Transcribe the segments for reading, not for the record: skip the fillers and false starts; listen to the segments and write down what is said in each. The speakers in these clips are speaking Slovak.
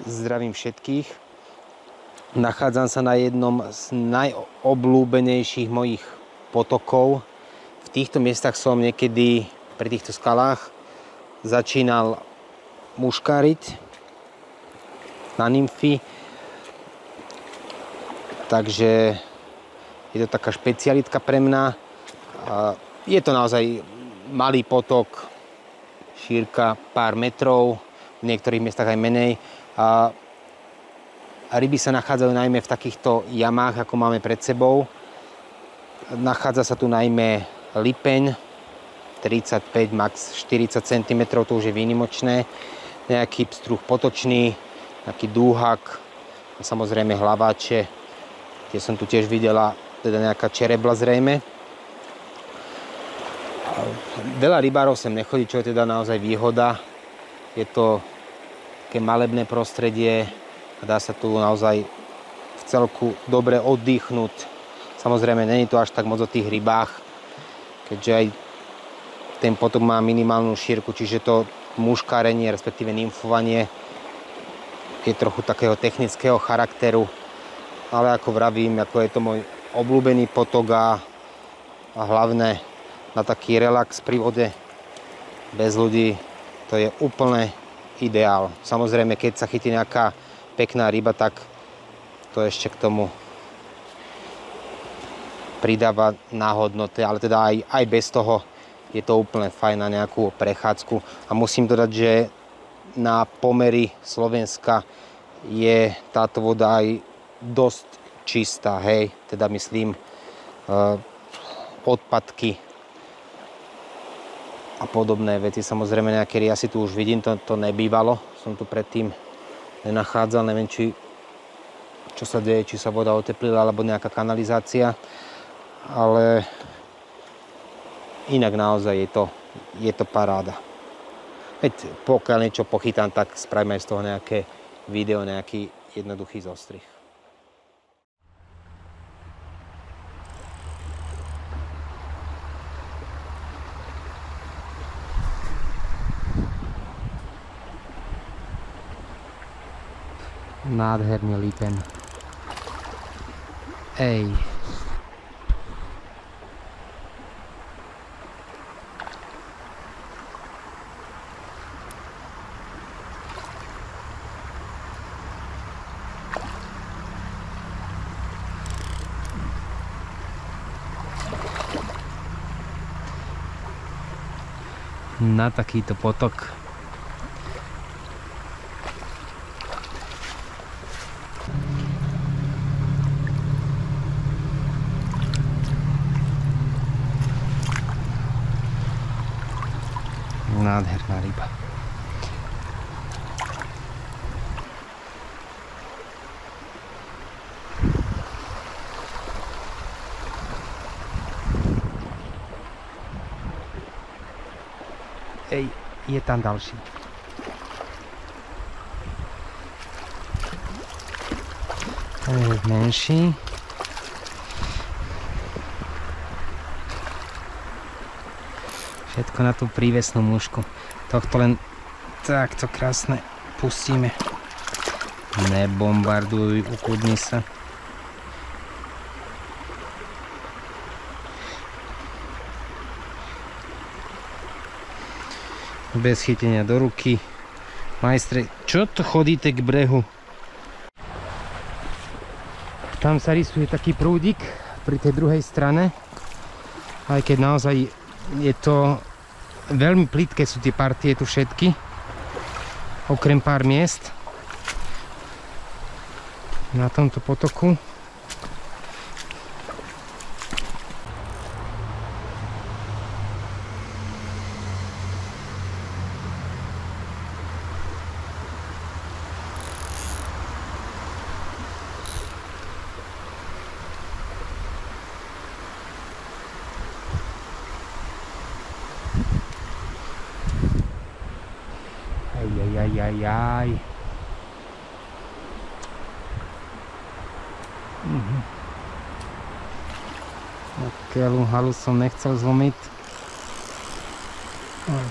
Zdravím všetkých. Nachádzam sa na jednom z najobľúbenejších mojich potokov. V týchto miestach som niekedy pri týchto skalách začínal muškáriť na nymfy. Takže je to taká špecialitka pre mňa. Je to naozaj malý potok, šírka pár metrov, v niektorých miestach aj menej. A ryby sa nachádzajú najmä v takýchto jamách, ako máme pred sebou. Nachádza sa tu najmä lipeň, 35, max 40 cm, to už je výnimočné. Nejaký pstruh potočný, nejaký dúhak, a samozrejme hlaváče, tie som tu tiež videla, teda nejaká čerebla zrejme. Veľa rybárov sem nechodí, čo je teda naozaj výhoda. Je to také malebné prostredie a dá sa tu naozaj v celku dobre oddychnúť. Samozrejme, není to až tak moc o tých rybách, keďže aj ten potok má minimálnu šírku, čiže to muškárenie, respektíve nymfovanie je trochu takého technického charakteru. Ale ako vravím, ako je to môj obľúbený potok a hlavne na taký relax pri vode bez ľudí, to je úplne ideál. Samozrejme, keď sa chytí nejaká pekná ryba, tak to ešte k tomu pridáva na hodnote, ale teda aj bez toho je to úplne fajn na nejakú prechádzku. A musím dodať, že na pomery Slovenska je táto voda aj dosť čistá, hej, teda myslím odpadky a podobné veci. Samozrejme nejaké riasy tu už vidím, to nebývalo. Som tu predtým nenachádzal, neviem, čo sa deje, či sa voda oteplila, alebo nejaká kanalizácia. Ale inak naozaj je to paráda. Veď pokiaľ niečo pochytám, tak spravíme aj z toho nejaké video, nejaký jednoduchý zostrih. Nádherný lipen. Ej. Na takýto potok nádherná ryba. Ej, je tam ďalší. Ten je menší. Všetko na tú prívesnú mušku. Tohto len takto krásne pustíme. Nebombarduj, ukludni sa. Bez chytenia do ruky. Majstre, čo to chodíte k brehu? Tam sa rysuje taký prúdik pri tej druhej strane. Aj keď naozaj je to veľmi plitké, sú tie partie tu všetky. Okrem pár miest na tomto potoku. Ajajajajaj. Takú halu som nechcel zlomiť.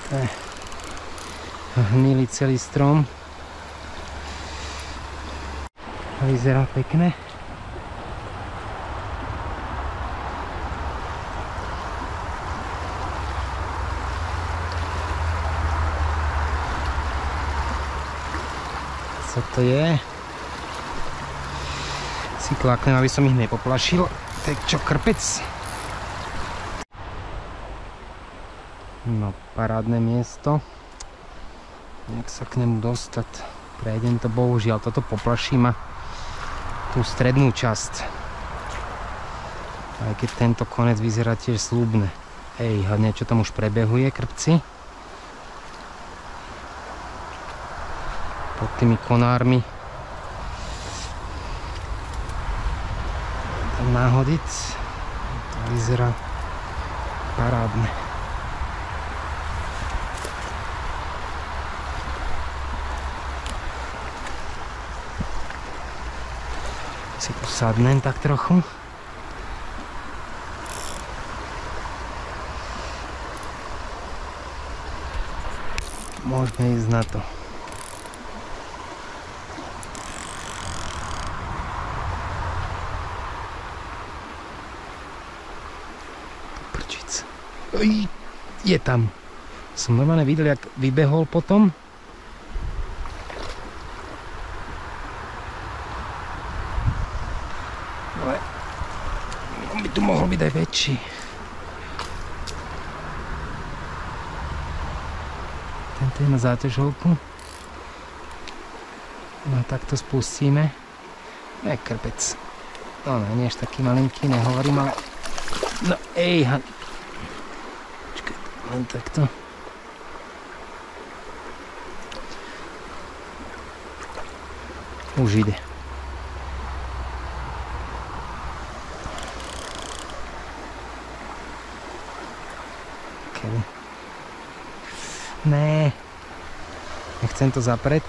To je hnilý celý strom. vyzerá pekné. Co to je? Si klaknem, aby som ich nepoplašil. To je čo, krpec? No, parádne miesto. Jak sa k nemu dostať? Prejdem to, bohužiaľ, toto poplaší ma tú strednú časť. Aj keď tento konec vyzerá tiež sľubne. Ej, niečo tam už prebehuje, krpci. Pod tými konármi. Tam náhodiť. To vyzerá parádne. Si tu sadnem tak trochu. Môžeme ísť na to. Prčic. Je tam. Som normálne videl, jak vybehol potom. On by tu mohol byť aj väčší. Tento je na záťažovku. No tak to spustíme. Ne, krpec. No ne, nie až taký malinký, nehovorím, ale... No ej, počkaj, len takto. Už ide. Ne, nechcem to zapreť.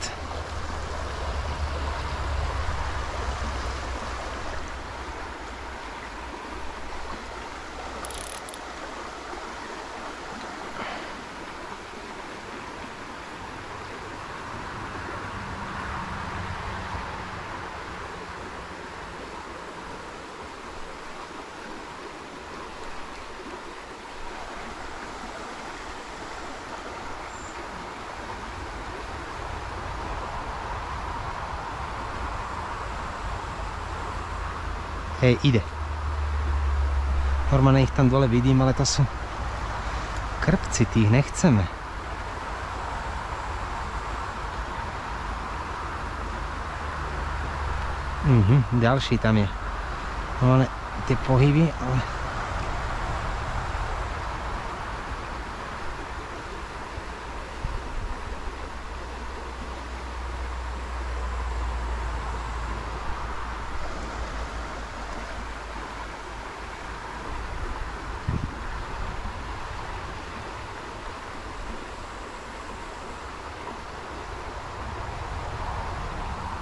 Hej, ide. Normálne ich tam dole vidím, ale to sú krpci, tých nechceme. Ďalší tam je. Normálne tie pohyby, ale...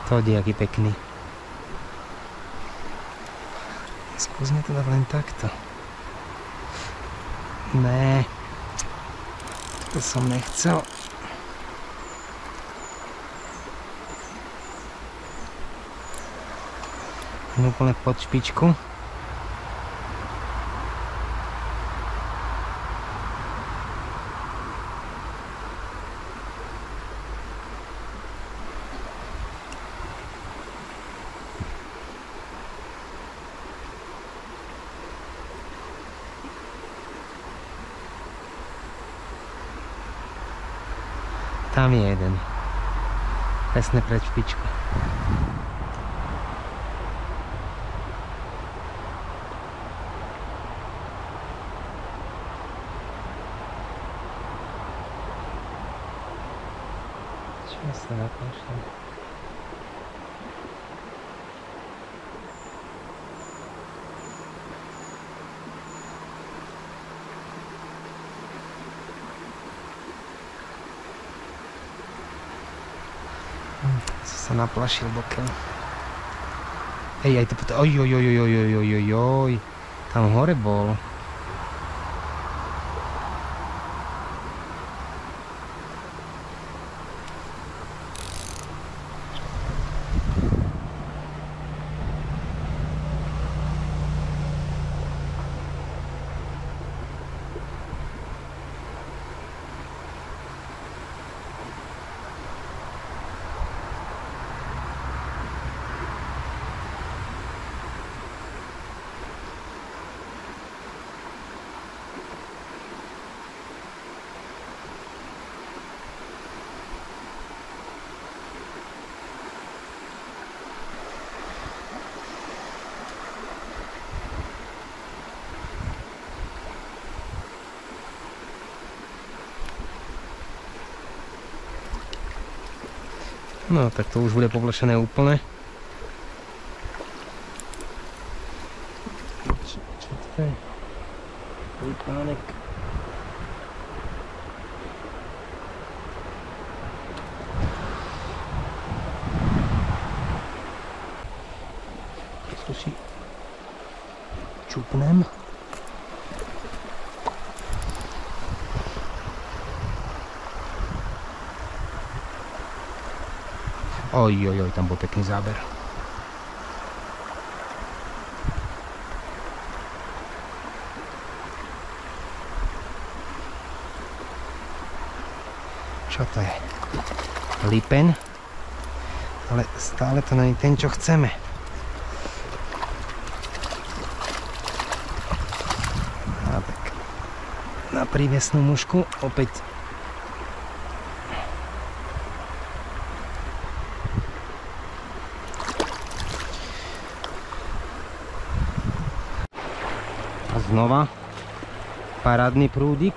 To je aký pekný. Skúsme to dať len takto. Né. To som nechcel. Úplne pod špičku. Tam je jeden. Presne pred špičku. Čo sa napašlo? Sa naplašil bokem. Ej, aj to potom... Ojojojojojojojojojoj. Tam hore bol. No, tak to už bude povlešené úplne. Čo to je? Lipánek. To si čupnem. Ojojoj, tam bol pekný záber. Čo to je? Lipen? Ale stále to nie je ten, čo chceme. A tak na prívesnú mušku opäť znova parádny prúdik,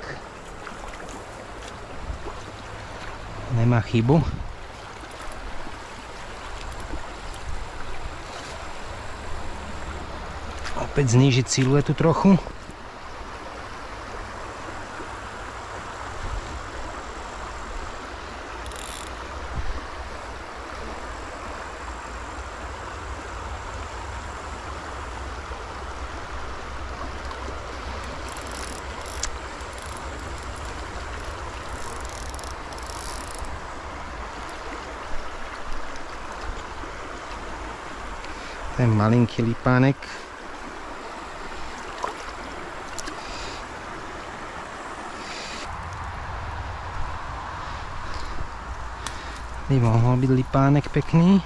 nemá chybu. Opäť znížiť siluetu trochu. Ten malinký lipánek. By mohol byť lipánek pekný.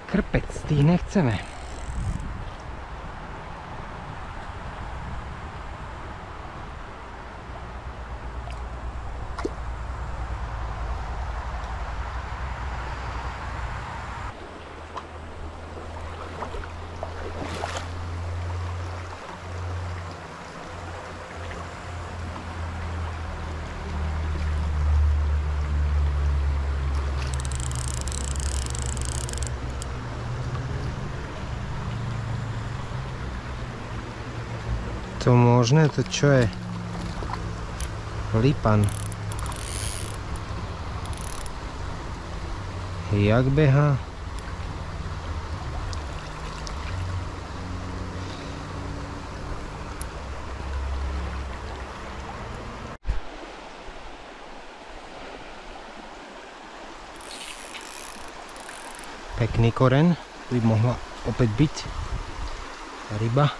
Krpec, tých nechceme. To možné, to čo je? Lipan. Jak beha? Pekný koren, by mohla opäť byť ryba.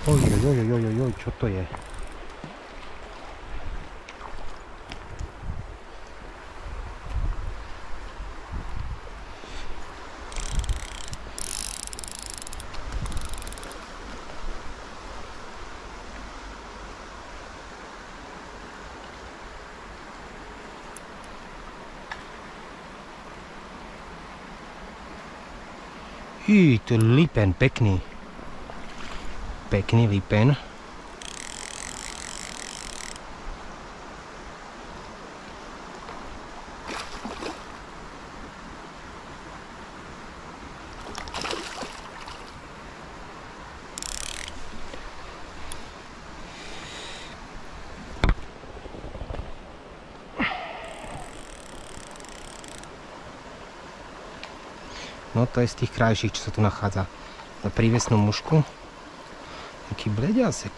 Ojojojojojoj, čo to je? To lipen, pekný. Pekný lipen. No to je z tých krajších, čo sa tu nachádza. Na prívesnú mušku. Taký bleďasek.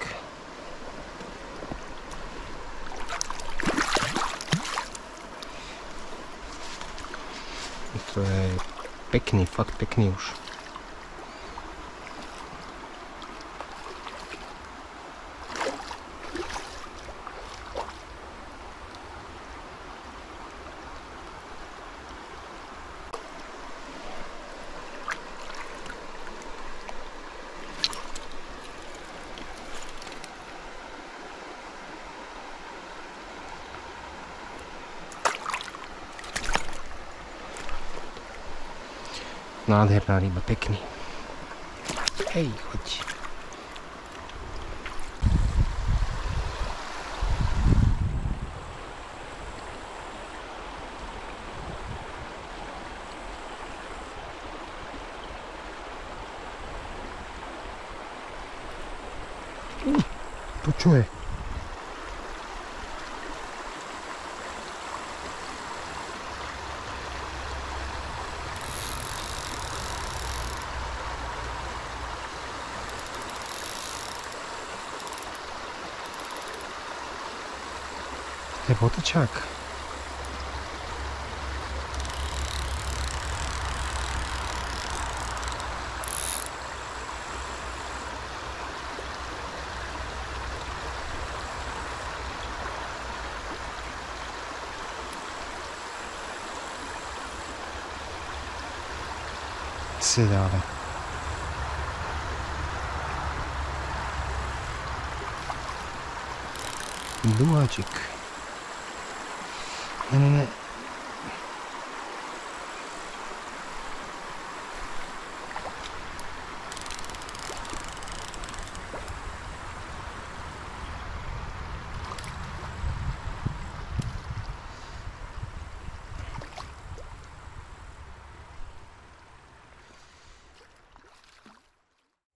To je pekný, fakt pekný už. Nádherná ryba, pekný. Hej, choď. To čo je? To je potočák. Si dále. Duháčik. Ne.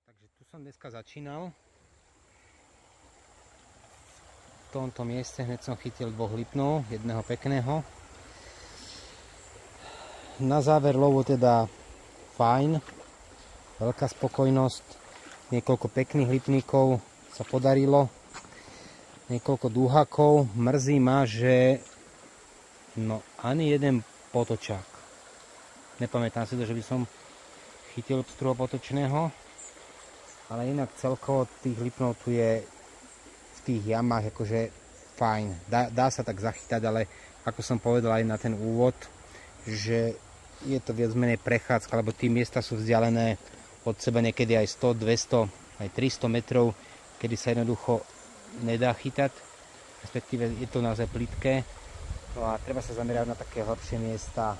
Takže tu som dneska začínal. V tomto mieste hneď som chytil 2 lipnov, jedného pekného. Na záver lovu teda fajn, veľká spokojnosť, niekoľko pekných lipníkov sa podarilo, niekoľko dúhakov. Mrzí ma, že no ani jeden potočák. Nepamätám si to, že by som chytil pstruhopotočného, ale inak celkovo tých lipnov tu je v tých jamách akože fajn. Dá sa tak zachytať, ale ako som povedal aj na ten úvod, že je to viac menej prechádzka, lebo tie miesta sú vzdialené od seba niekedy aj 100, 200, aj 300 metrov, kedy sa jednoducho nedá chytať, respektíve je to naozaj plitké. No a treba sa zamerať na také hlbšie miesta,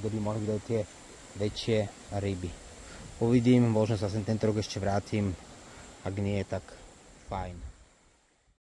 kde by mohli byť aj tie väčšie ryby. Uvidím, možno sa sem tento rok ešte vrátim, ak nie, tak fajn.